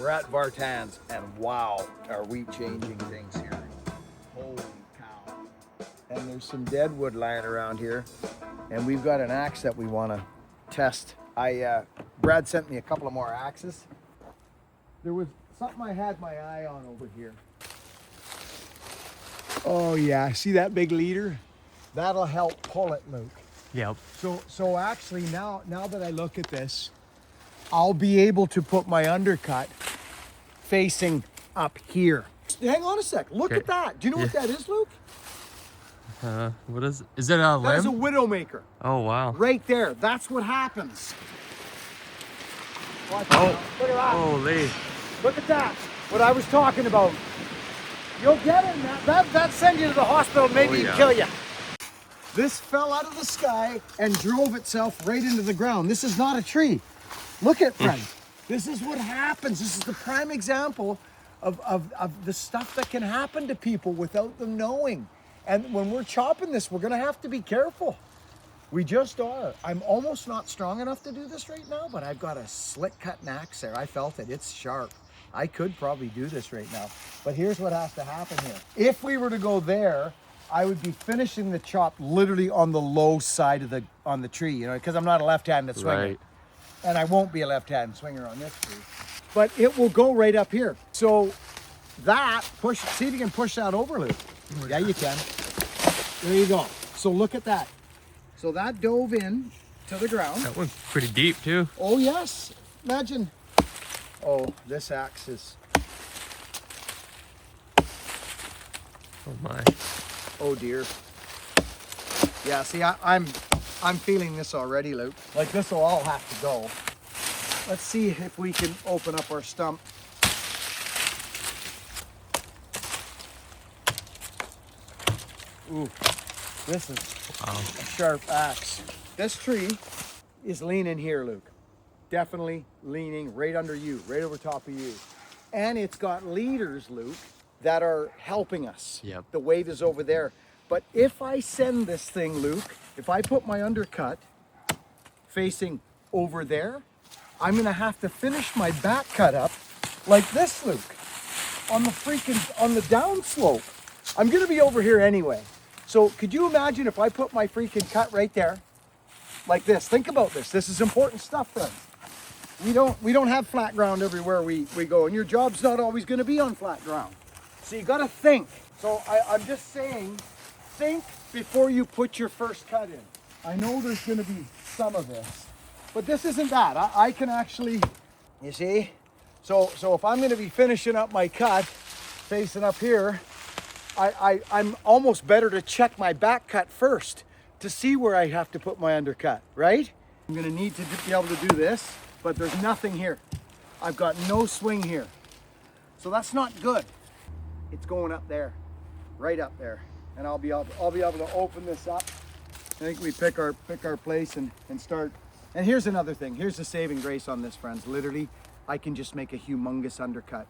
We're at Vartan's, and wow, are we changing things here. Holy cow. And there's some dead wood lying around here, and we've got an axe that we want to test. Brad sent me a couple of more axes. There was something I had my eye on over here. Oh yeah, see that big leader? That'll help pull it, Luke. Yep. So actually now that I look at this, I'll be able to put my undercut facing up here. Hang on a sec. Look at that. Do you know what that is, Luke? What is it a limb? That is a Widowmaker. Oh, wow. Right there. That's what happens. Watch Oh. out. Look at that. Holy. Look at that. What I was talking about. You'll get it, man. That send you to the hospital, maybe yeah. kill you. This fell out of the sky and drove itself right into the ground. This is not a tree. Look at, friend. This is what happens. This is the prime example of the stuff that can happen to people without them knowing. And when we're chopping this, we're gonna have to be careful. We just are. I'm almost not strong enough to do this right now, but I've got a slick cutting axe there. I felt it, it's sharp. I could probably do this right now. But here's what has to happen here. If we were to go there, I would be finishing the chop literally on the low side of on the tree, you know, because I'm not a left-handed swinger. Right. And I won't be a left-handed swinger on this tree. But it will go right up here. So that, see if you can push that over, Luke. Yeah, you can. There you go. So look at that. So that dove in to the ground. That one's pretty deep too. Oh yes, imagine. Oh, this axe is. Oh my. Oh dear. Yeah, see, I'm feeling this already, Luke. Like this will all have to go. Let's see if we can open up our stump. Ooh, this is a sharp axe. This tree is leaning here, Luke. Definitely leaning right under you, right over top of you. And it's got leaders, Luke, that are helping us. Yep. The weight is over there. But if I send this thing, Luke, if I put my undercut facing over there, I'm gonna have to finish my back cut up like this, Luke, on the downslope. I'm gonna be over here anyway. So could you imagine if I put my freaking cut right there, like this? Think about this. This is important stuff, friends. We don't have flat ground everywhere we go, and your job's not always gonna be on flat ground. So you gotta think. So I'm just saying, think before you put your first cut in. I know there's gonna be some of this, but this isn't that. I can actually, you see? So if I'm gonna be finishing up my cut, facing up here, I'm almost better to check my back cut first to see where I have to put my undercut, right? I'm gonna need to be able to do this, but there's nothing here. I've got no swing here. So that's not good. It's going up there, right up there. And I'll be able to open this up. I think we pick our place and start. And here's another thing. Here's the saving grace on this, friends. Literally, I can just make a humongous undercut.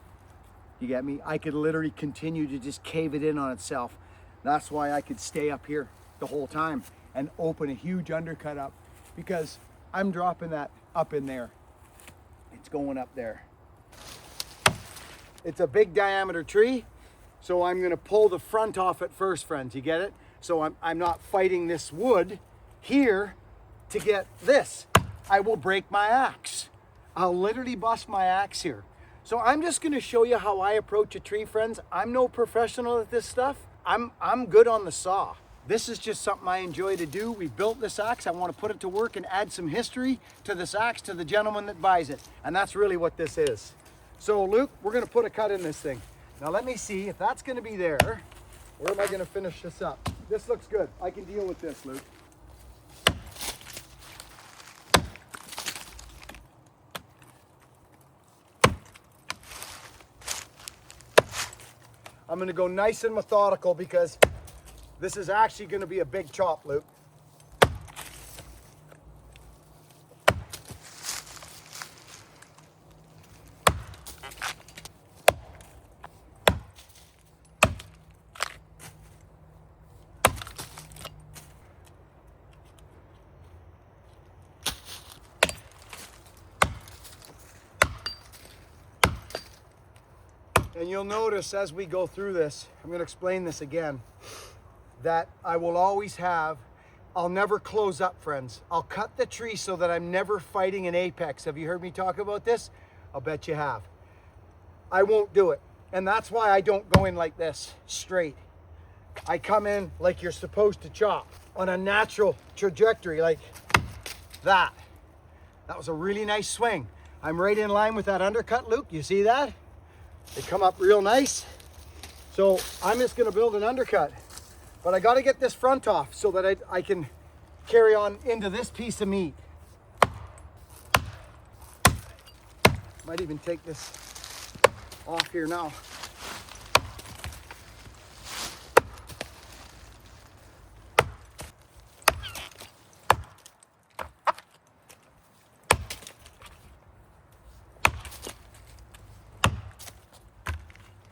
You get me? I could literally continue to just cave it in on itself. That's why I could stay up here the whole time and open a huge undercut up, because I'm dropping that up in there. It's going up there. It's a big diameter tree, so I'm gonna pull the front off at first, friends. You get it? So I'm not fighting this wood here to get this. I will break my axe. I'll literally bust my axe here. So I'm just gonna show you how I approach a tree, friends. I'm no professional at this stuff. I'm good on the saw. This is just something I enjoy to do. We built this axe. I want to put it to work and add some history to this axe to the gentleman that buys it. And that's really what this is. So Luke, we're gonna put a cut in this thing. Now let me see if that's gonna be there. Where am I gonna finish this up? This looks good. I can deal with this, Luke. I'm gonna go nice and methodical because this is actually gonna be a big chop, Luke. And you'll notice as we go through this, I'm going to explain this again, that I will always have, I'll never close up, friends. I'll cut the tree so that I'm never fighting an apex. Have you heard me talk about this? I'll bet you have. I won't do it. And that's why I don't go in like this, straight. I come in like you're supposed to chop, on a natural trajectory, like that. That was a really nice swing. I'm right in line with that undercut, Luke. You see that? They come up real nice. So I'm just gonna build an undercut. But I gotta get this front off so that I can carry on into this piece of meat. Might even take this off here now.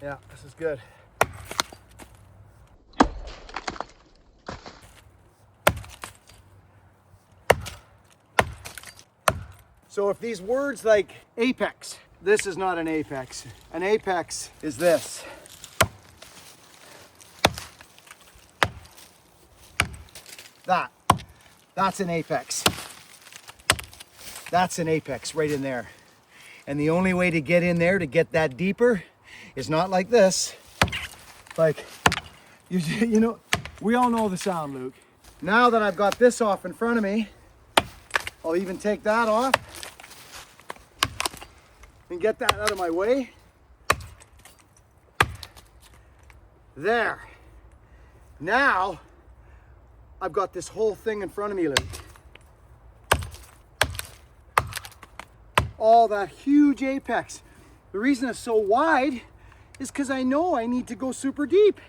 Yeah, this is good. So if these words like apex, this is not an apex. An apex is this. That's an apex. That's an apex right in there. And the only way to get in there to get that deeper is not like this. Like, you know, we all know the sound, Luke. Now that I've got this off in front of me, I'll even take that off and get that out of my way. There. Now, I've got this whole thing in front of me, Luke. All that huge apex. The reason it's so wide is because I know I need to go super deep.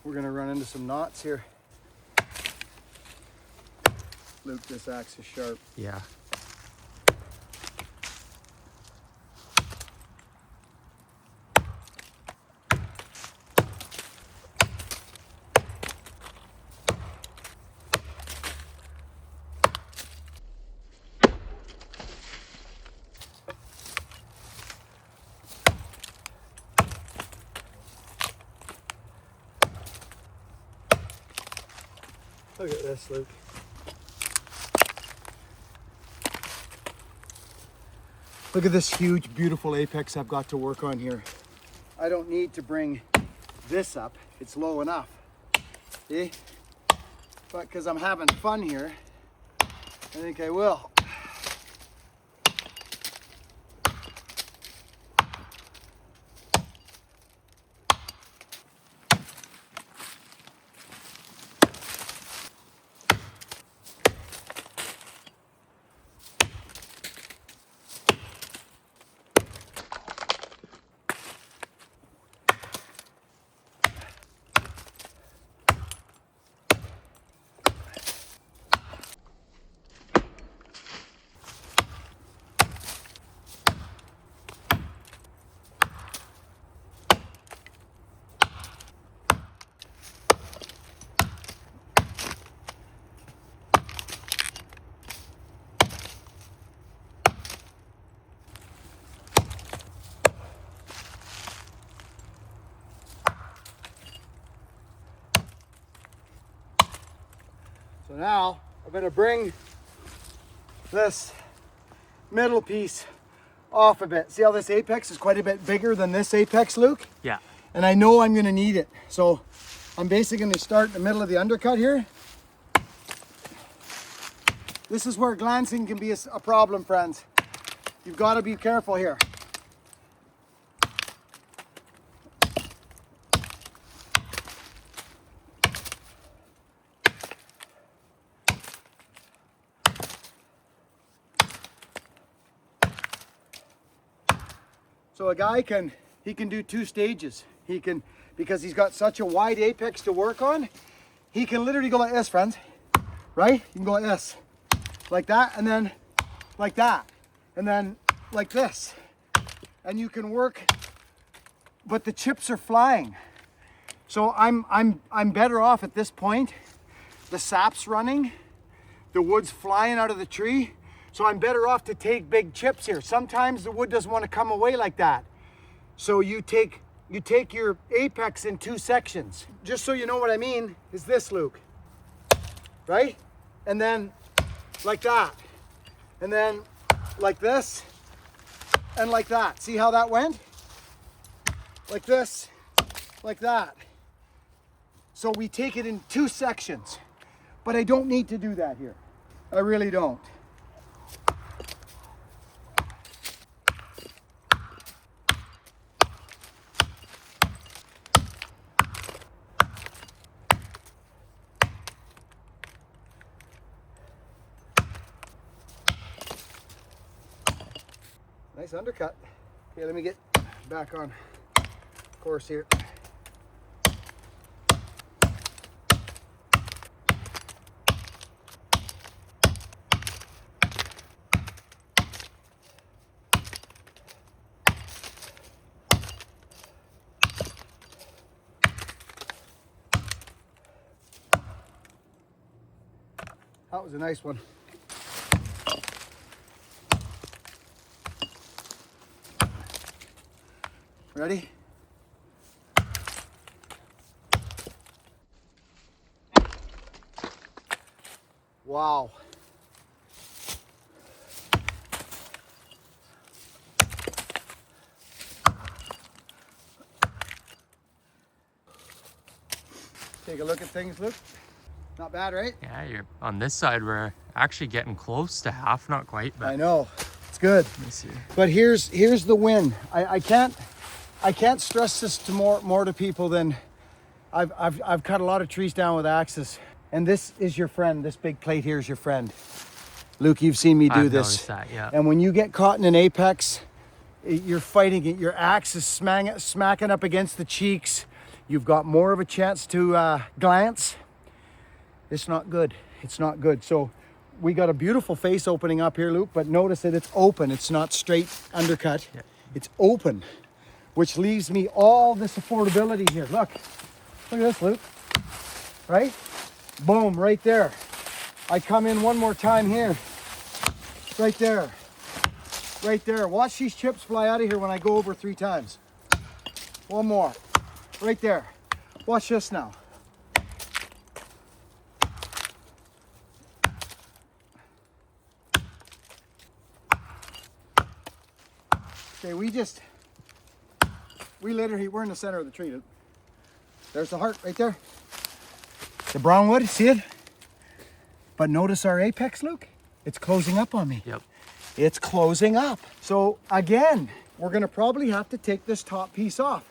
We're gonna run into some knots here. Luke, this axe is sharp. Yeah. Look at this, Luke. Look at this huge, beautiful apex I've got to work on here. I don't need to bring this up. It's low enough. See? But because I'm having fun here, I think I will. So now I'm going to bring this middle piece off a bit. See how this apex is quite a bit bigger than this apex, Luke? Yeah. And I know I'm going to need it. So I'm basically going to start in the middle of the undercut here. This is where glancing can be a problem, friends. You've got to be careful here. So a guy can do 2 stages. He can, because he's got such a wide apex to work on, he can literally go like this, friends. Right? You can go like this. like that, and then like that, and then like this. And you can work, but the chips are flying. So I'm better off at this point. The sap's running, the wood's flying out of the tree. So I'm better off to take big chips here. Sometimes the wood doesn't want to come away like that. So you take your apex in 2 sections. Just so you know what I mean is this, Luke, right? And then like that, and then like this, and like that. See how that went? Like this, like that. So we take it in 2 sections, but I don't need to do that here. I really don't. Nice undercut. Okay, let me get back on course here. That was a nice one. Ready? Wow. Take a look at things, Luke. Not bad, right? Yeah, you're on this side. We're actually getting close to half, not quite, but I know. It's good. let me see. But here's the win. I can't stress this to more to people than I've cut a lot of trees down with axes. And this is your friend. This big plate here is your friend. Luke, you've seen me do I've this. noticed that, yeah. And when you get caught in an apex, you're fighting it. Your axe is smacking up against the cheeks. You've got more of a chance to glance. It's not good. It's not good. So we got a beautiful face opening up here, Luke, but notice that it's open. It's not straight undercut. Yeah. It's open, which leaves me all this affordability here. Look at this, Luke, right? Boom, right there. I come in one more time here, right there, right there. Watch these chips fly out of here when I go over 3 times. One more, right there. Watch this now. Okay, we're in the center of the tree. There's the heart right there. The brown wood, see it? But notice our apex, Luke? It's closing up on me. Yep. It's closing up. So again, we're gonna probably have to take this top piece off.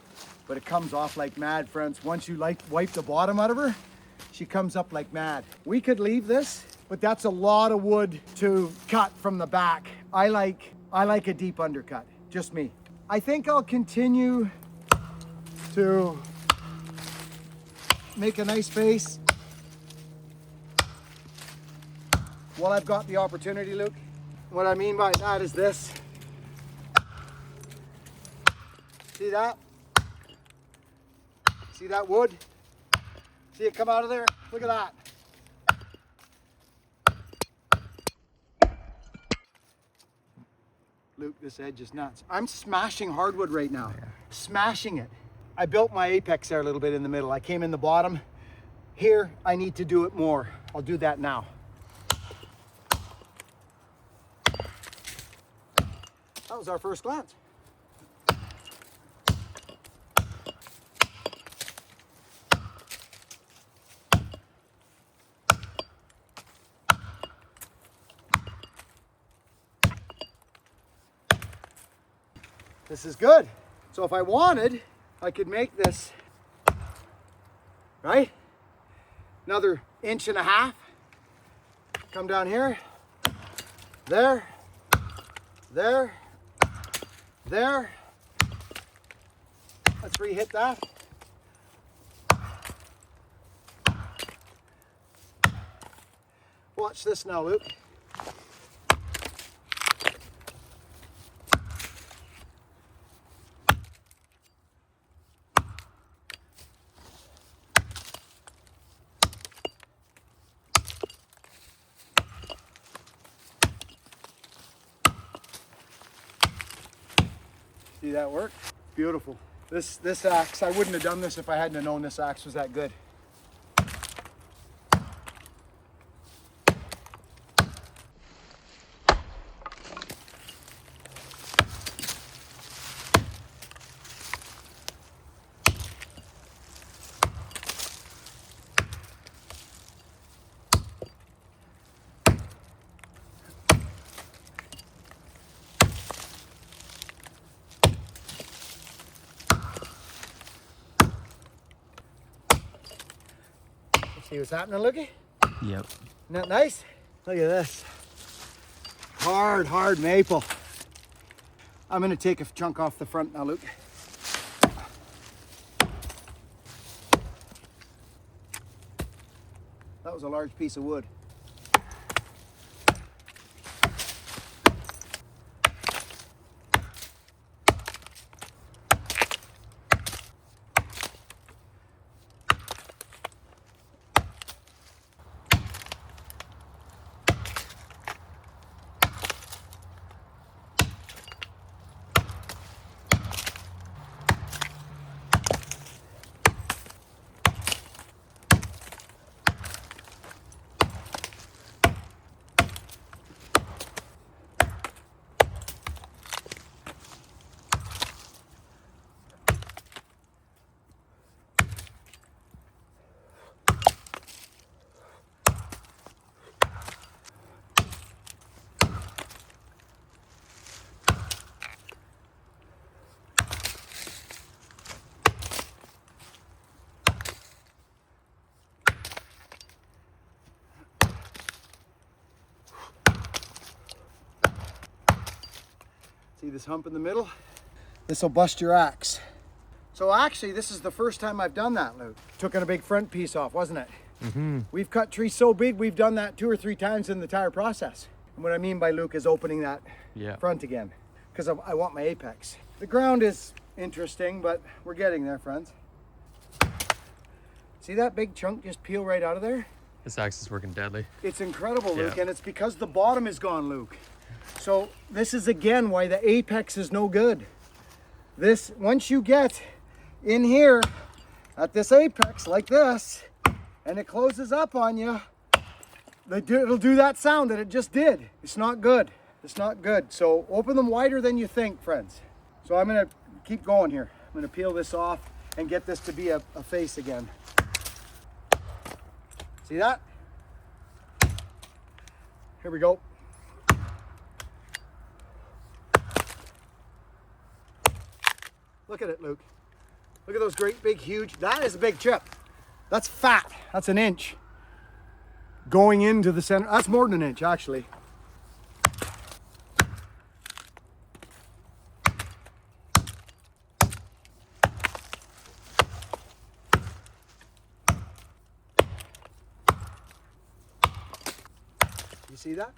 But it comes off like mad, friends. Once you wipe the bottom out of her, she comes up like mad. We could leave this, but that's a lot of wood to cut from the back. I like a deep undercut. Just me. I think I'll continue to make a nice face while I've got the opportunity, Luke. What I mean by that is this. See that? See that wood? See it come out of there? Look at that. Luke, this edge is nuts. I'm smashing hardwood right now. Yeah. Smashing it. I built my apex there a little bit in the middle. I came in the bottom. Here, I need to do it more. I'll do that now. That was our first glance. This is good. So if I wanted, I could make this, right? Another 1.5 inches. Come down here, there, there, there. Let's re-hit that. Watch this now, Luke. See that work? Beautiful. This axe, I wouldn't have done this if I hadn't have known this axe was that good. See what's happening, Lukey? Yep. Isn't that nice? Look at this. Hard maple. I'm gonna take a chunk off the front now, Luke. That was a large piece of wood. See this hump in the middle? This will bust your axe. So actually, this is the first time I've done that, Luke. Took a big front piece off, wasn't it? Mm-hmm. We've cut trees so big, we've done that 2 or 3 times in the entire process. And what I mean by, Luke, is opening that front again, because I want my apex. The ground is interesting, but we're getting there, friends. See that big chunk just peel right out of there? This axe is working deadly. It's incredible, Luke, and it's because the bottom is gone, Luke. So this is again why the apex is no good. This, once you get in here at this apex like this, and it closes up on you, it'll do that sound that it just did. It's not good. It's not good. So open them wider than you think, friends. So I'm gonna keep going here. I'm gonna peel this off and get this to be a face again. See that? Here we go. Look at it, Luke. Look at those great big huge, that is a big chip. That's fat, that's an inch. Going into the center, that's more than an inch actually. You see that?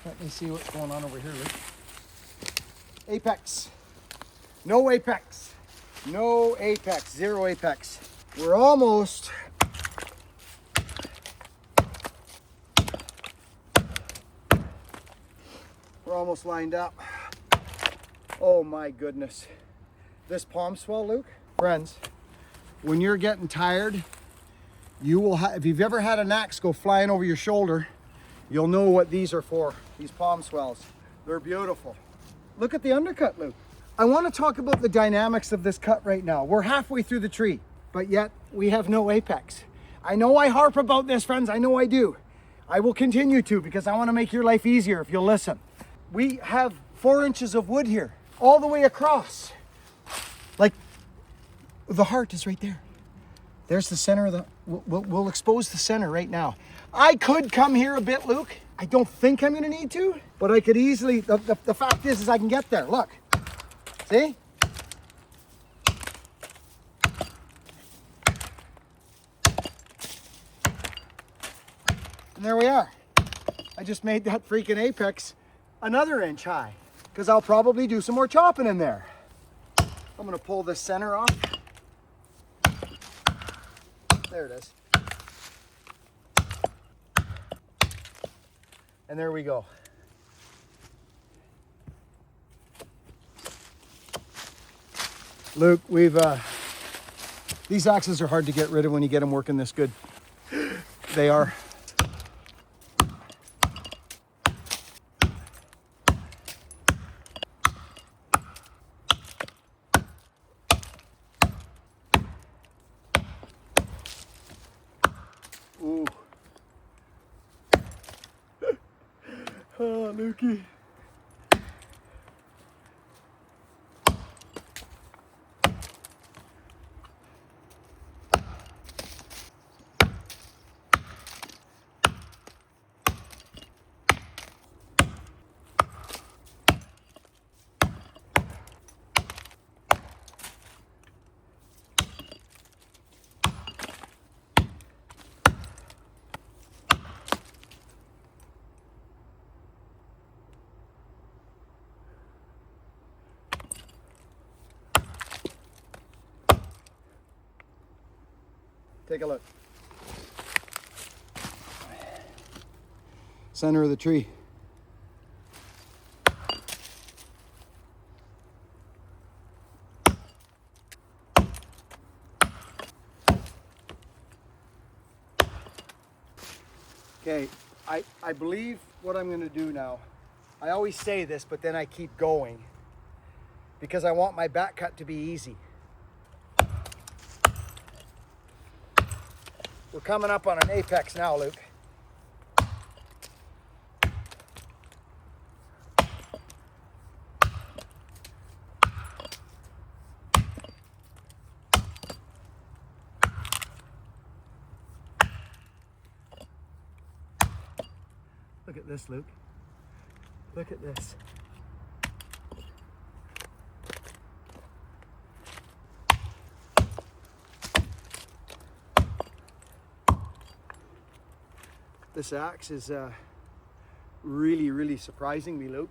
Let me see what's going on over here, Luke. Apex. No apex. No apex. Zero apex. We're almost. We're almost lined up. Oh my goodness. This palm swell, Luke. Friends, when you're getting tired, you will have, if you've ever had an axe go flying over your shoulder, you'll know what these are for, these palm swells. They're beautiful. Look at the undercut, Luke. I want to talk about the dynamics of this cut right now. We're halfway through the tree, but yet we have no apex. I know I harp about this, friends. I know I do. I will continue to, because I want to make your life easier if you'll listen. We have 4 inches of wood here, all the way across. Like, the heart is right there. There's the center of the, we'll expose the center right now. I could come here a bit, Luke. I don't think I'm gonna need to, but I could easily, the fact is I can get there, look. See? And there we are. I just made that freaking apex another inch high, because I'll probably do some more chopping in there. I'm gonna pull this center off. There it is. And there we go. Luke, these axes are hard to get rid of when you get them working this good. They are. Ooh. Oh, Lukey. Take a look. Center of the tree. Okay, I believe what I'm going to do now, I always say this, but then I keep going because I want my back cut to be easy. We're coming up on an apex now, Luke. Look at this, Luke. Look at this. This axe is really, really surprising me, Luke.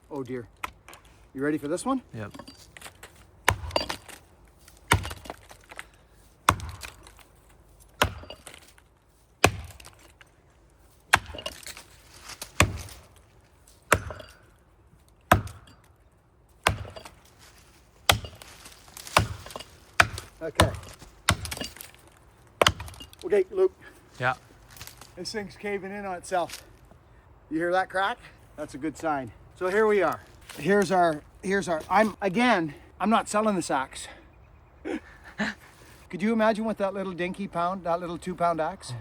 Oh dear. You ready for this one? Yep. Okay. Okay, Luke. Yeah. This thing's caving in on itself. You hear that crack? That's a good sign. So here we are. Here's our, I'm not selling this axe. Could you imagine with that little dinky pound, that little 2-pound axe?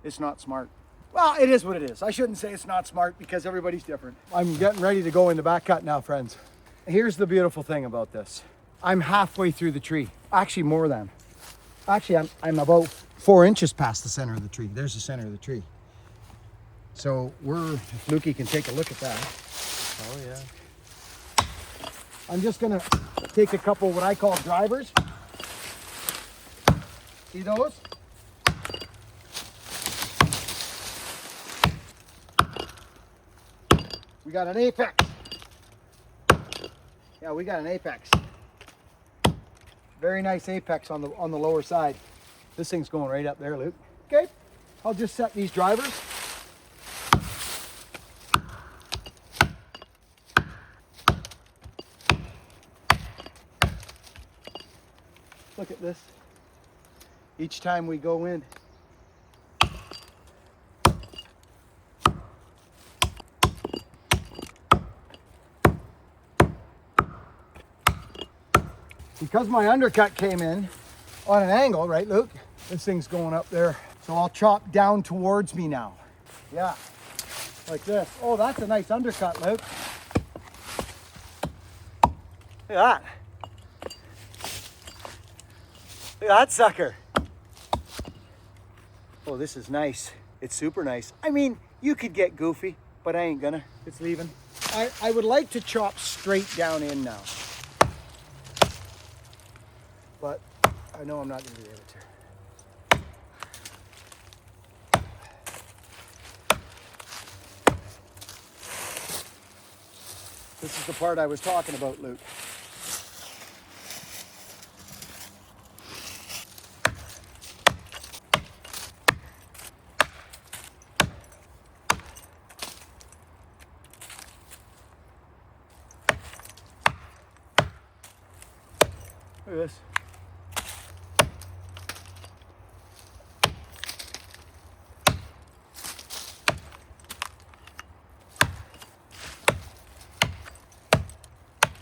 It's not smart. Well, it is what it is. I shouldn't say it's not smart because everybody's different. I'm getting ready to go in the back cut now, friends. Here's the beautiful thing about this. I'm halfway through the tree. Actually, more than. Actually, I'm about 4 inches past the center of the tree. There's the center of the tree. So if Lukey can take a look at that. Oh yeah. I'm just gonna take a couple what I call drivers. See those? We got an apex. Yeah, we got an apex. Very nice apex on the lower side. This thing's going right up there, Luke. Okay, I'll just set these drivers. Look at this. Each time we go in, because my undercut came in on an angle, right, Luke? This thing's going up there. So I'll chop down towards me now. Yeah, like this. Oh, that's a nice undercut, Luke. Look at that. Look at that sucker. Oh, this is nice. It's super nice. I mean, you could get goofy, but I ain't gonna. It's leaving. I would like to chop straight down in now. But I know I'm not gonna be able to. This is the part I was talking about, Luke. Look at this.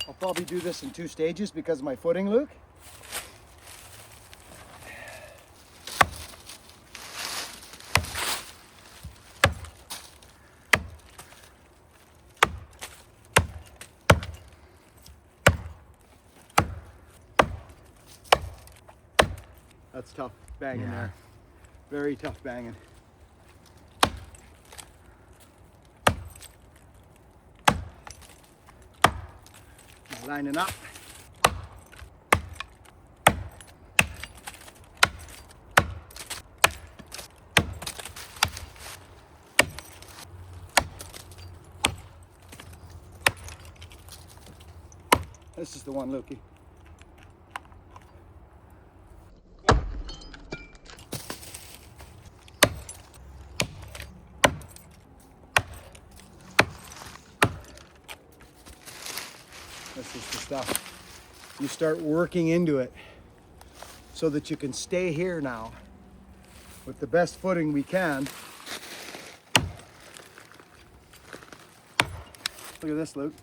I'll probably do this in 2 stages because of my footing, Luke. That's tough banging Yeah. there. Very tough banging. Lining up. This is the one, Lukey. This is the stuff. You start working into it so that you can stay here now with the best footing we can. Look at this, Luke.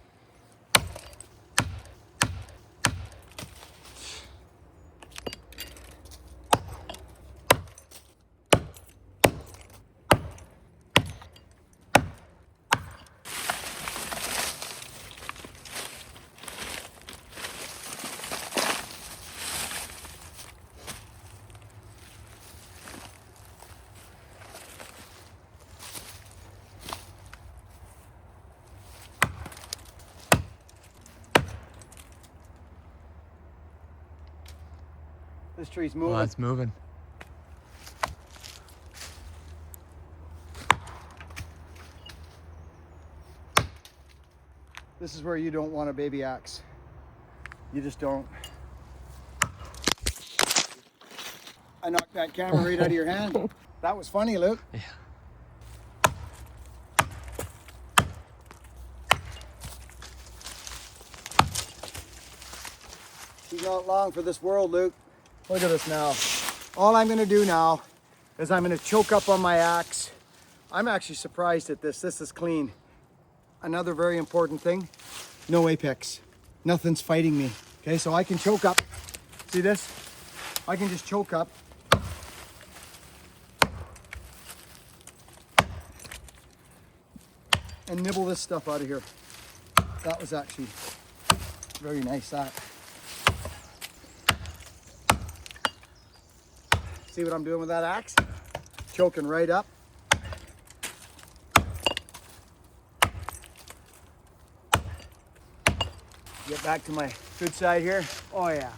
This tree's moving. Well, it's moving. This is where you don't want a baby axe. You just don't. I knocked that camera right out of your hand. That was funny, Luke. Yeah. She's not long for this world, Luke. Look at this now. All I'm gonna do now is I'm gonna choke up on my axe. I'm actually surprised at this. This is clean. Another very important thing, no apex. Nothing's fighting me. Okay, so I can choke up. See this? I can just choke up. And nibble this stuff out of here. That was actually very nice, that. See what I'm doing with that axe? Choking right up. Get back to my good side here. Oh yeah.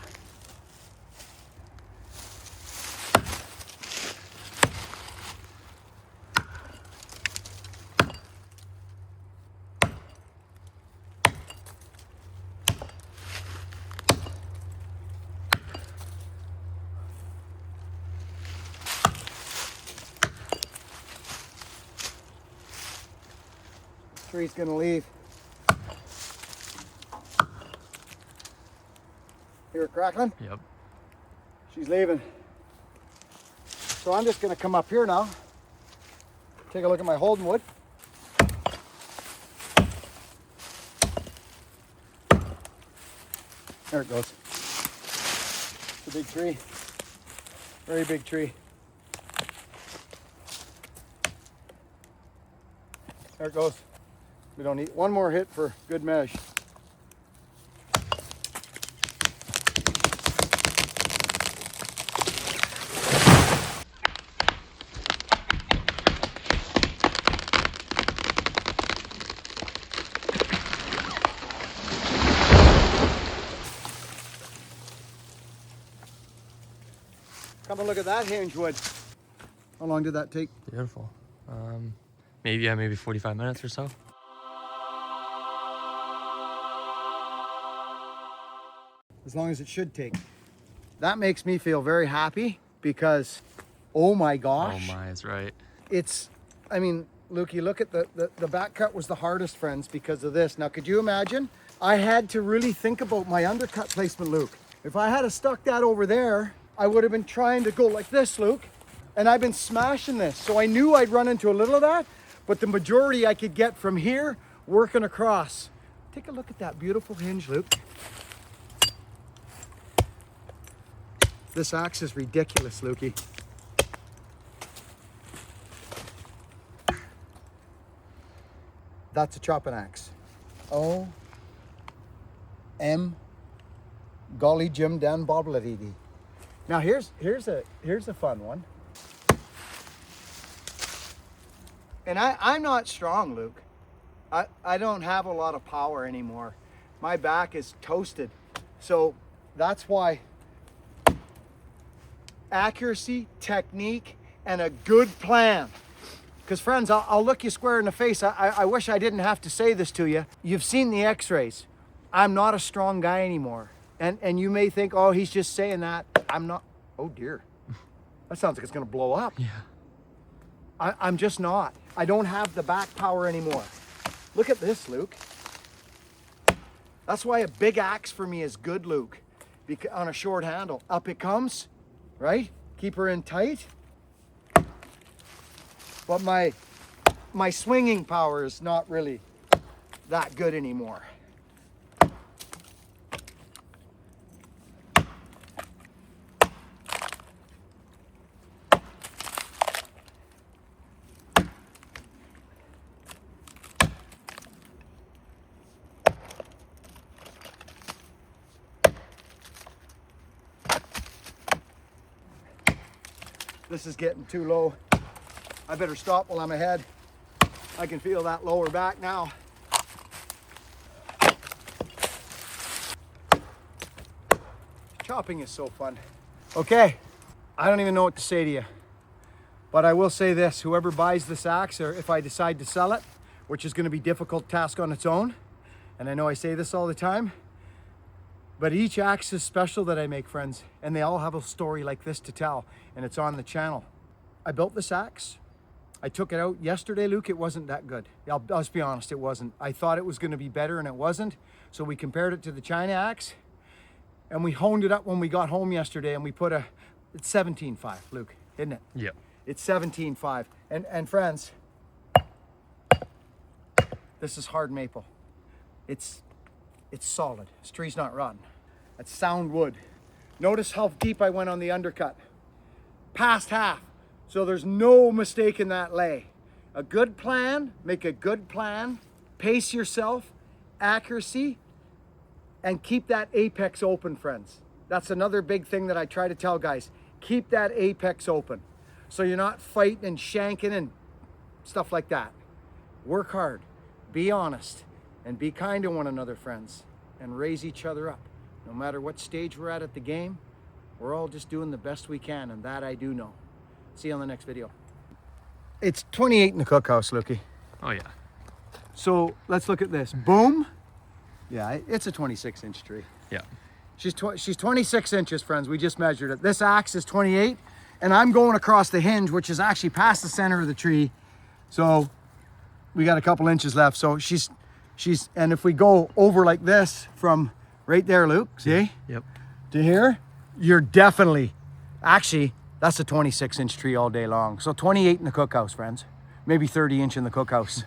Tree's gonna leave. Hear it crackling? Yep. She's leaving. So I'm just gonna come up here now. Take a look at my holding wood. There it goes. It's a big tree. Very big tree. There it goes. We don't need one more hit for good mesh. Come and look at that hinge wood. How long did that take? Beautiful. Maybe 45 minutes or so. As long as it should take. That makes me feel very happy because, oh my gosh. Oh my, it's right. It's, I mean, Lukey, look at the back cut was the hardest, friends, because of this. Now, could you imagine? I had to really think about my undercut placement, Luke. If I had stuck that over there, I would have been trying to go like this, Luke. And I've been smashing this. So I knew I'd run into a little of that, but the majority I could get from here working across. Take a look at that beautiful hinge, Luke. This axe is ridiculous, Lukey. That's a chopping axe. Oh, golly Jim Dan Bobbledee. Now here's a fun one. And I'm not strong, Luke. I don't have a lot of power anymore. My back is toasted. So that's why accuracy, technique, and a good plan. Because friends, I'll look you square in the face. I wish I didn't have to say this to you. You've seen the x-rays. I'm not a strong guy anymore. And you may think, oh, he's just saying that. I'm not. Oh dear. That sounds like it's gonna blow up. Yeah. I'm just not. I don't have the back power anymore. Look at this, Luke. That's why a big axe for me is good, Luke. On a short handle. Up it comes, right? Keep her in tight. But my swinging power is not really that good anymore. This is getting too low. I better stop while I'm ahead. I can feel that lower back now. Chopping is so fun. Okay, I don't even know what to say to you, but I will say this: whoever buys this axe, or if I decide to sell it, which is going to be a difficult task on its own, and I know I say this all the time, but each axe is special that I make, friends, and they all have a story like this to tell, and it's on the channel. I built this axe. I took it out yesterday, Luke. It wasn't that good. Let's be honest, it wasn't. I thought it was going to be better, and it wasn't. So we compared it to the China axe, and we honed it up when we got home yesterday, and we put it's 17.5, Luke, isn't it? Yep. It's 17.5. And friends, this is hard maple. It's solid. This tree's not rotten. That's sound wood. Notice how deep I went on the undercut. Past half. So there's no mistake in that lay. A good plan, make a good plan, pace yourself, accuracy, and keep that apex open, friends. That's another big thing that I try to tell guys. Keep that apex open. So you're not fighting and shanking and stuff like that. Work hard, be honest, and be kind to one another, friends, and raise each other up. No matter what stage we're at the game, we're all just doing the best we can, and that I do know. See you on the next video. It's 28 in the cookhouse, Lukey. Oh yeah. So let's look at this. Boom. Yeah, it's a 26-inch tree. Yeah. She's 26 inches, friends. We just measured it. This axe is 28, and I'm going across the hinge, which is actually past the center of the tree. So we got a couple inches left. So she's, and if we go over like this from right there, Luke, see? Yep. To here, you're definitely, actually, that's a 26-inch tree all day long. So 28 in the cookhouse, friends. Maybe 30-inch in the cookhouse.